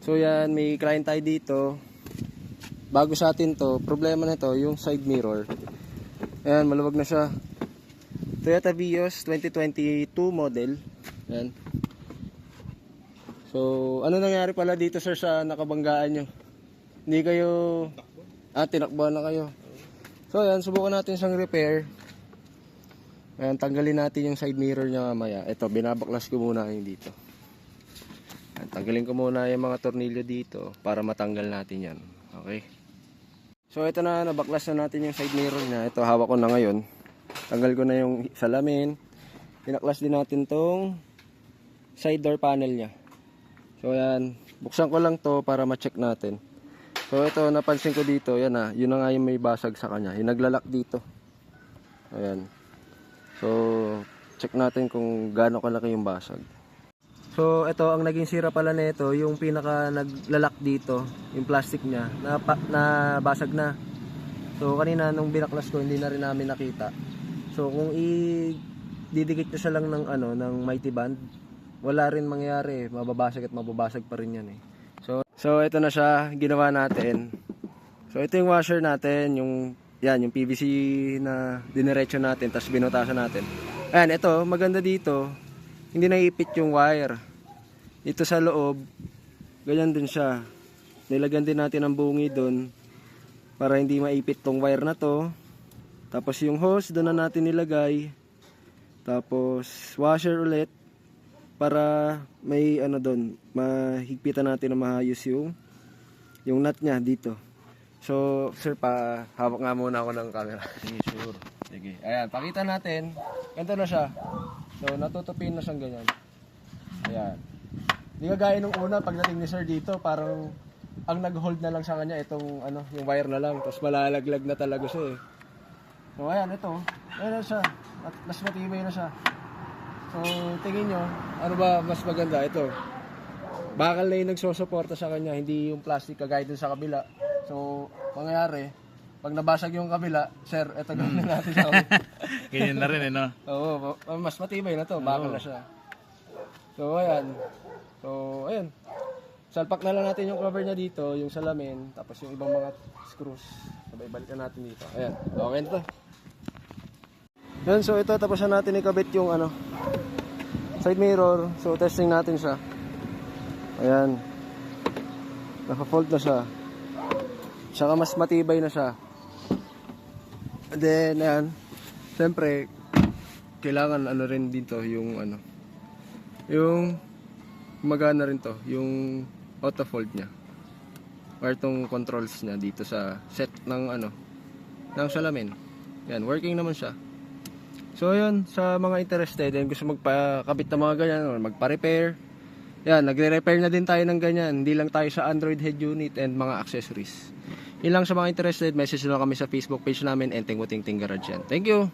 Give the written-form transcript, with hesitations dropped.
So yan, may client tayo dito. Bago sa atin to, problema na to, yung side mirror. Ayan, maluwag na siya. Toyota Vios 2022 model. Ayan. So, ano nangyari pala dito sir sa nakabanggaan nyo? Hindi kayo... tinakbuhan na kayo. So ayan, subukan natin siyang repair. Ayan, tanggalin natin yung side mirror niya mamaya. Ito, binabaklas ko muna yung dito. Ayan, tanggalin ko muna yung mga tornilyo dito para matanggal natin yan. Okay. So ito na, nabaklas na natin yung side mirror niya. Ito, hawak ko na ngayon. Tanggal ko na yung salamin. Pinaklas din natin tong side door panel niya. So ayan, buksan ko lang to para ma-check natin. So ito, napansin ko dito, yan na, yun na nga yung may basag sa kanya. Yung naglalak dito. Ayan. So, check natin kung gaano kalaki yung basag. So ito, ang naging sira pala nito, yung pinaka naglalak dito, yung plastic niya, na basag na. So kanina nung binaklas ko, hindi na rin namin nakita. So kung didikit nyo siya lang ng ng mighty band, wala rin mangyayari, mababasag at mababasag pa rin yan eh. So ito na siya, ginawa natin. So ito yung washer natin, yung PVC na diniretso natin, tapos binutasan natin. Ayan, ito, maganda dito, hindi naiipit yung wire. Dito sa loob, ganyan din siya. Nilagyan din natin ang bungi doon para hindi maipit tong wire na to. Tapos yung hose, doon na natin nilagay. Tapos washer ulit para may doon, mahigpitan natin na maayos yung nut niya dito. So, sir, hawak nga muna ako ng camera. Sige, sure. Sige. Ayan, pakita natin. Ganito na siya. So, natutupin na siyang ganyan. Ayan. Hindi kagaya nung una, pagdating ni sir dito, parang ang nag-hold na lang sa kanya itong yung wire na lang. Tapos malalaglag na talaga siya eh. So, ayan, ito. Ayan na siya. Mas matibay na siya. So, tingin nyo, ano ba mas maganda? Ito. Bakal na yung nagsosuporta sa kanya, hindi yung plastic kagaya dun sa kabila. So, mangyayari, pag nabasag yung kabila, sir, ito gawin natin sa kabila. Ganyan na rin, no? Oo, mas matibay na to, bakal na siya. So, ayan. So, ayan. Salpak na lang natin yung cover niya dito, yung salamin, tapos yung ibang mga screws. Sabay balikan natin dito. Ayan, okay na to. Yan, so ito, tapos na natin ikabit yung side mirror. So, testing natin siya. Ayan. Naka-fold na siya. Saka mas matibay na siya. And then, ayan. Siyempre, kailangan rin dito yung yung magana rin to, yung auto fold niya. Or itong controls niya dito sa set ng ng salamin. Yan, working naman siya. So yun, sa mga interested and gusto magpakabit ng mga ganyan or magpa-repair, yan, nagre-repair na din tayo ng ganyan. Hindi lang tayo sa Android head unit and mga accessories. Yun lang sa mga interested, message na kami sa Facebook page namin, Enteng Buting Ting Garage yan. Thank you!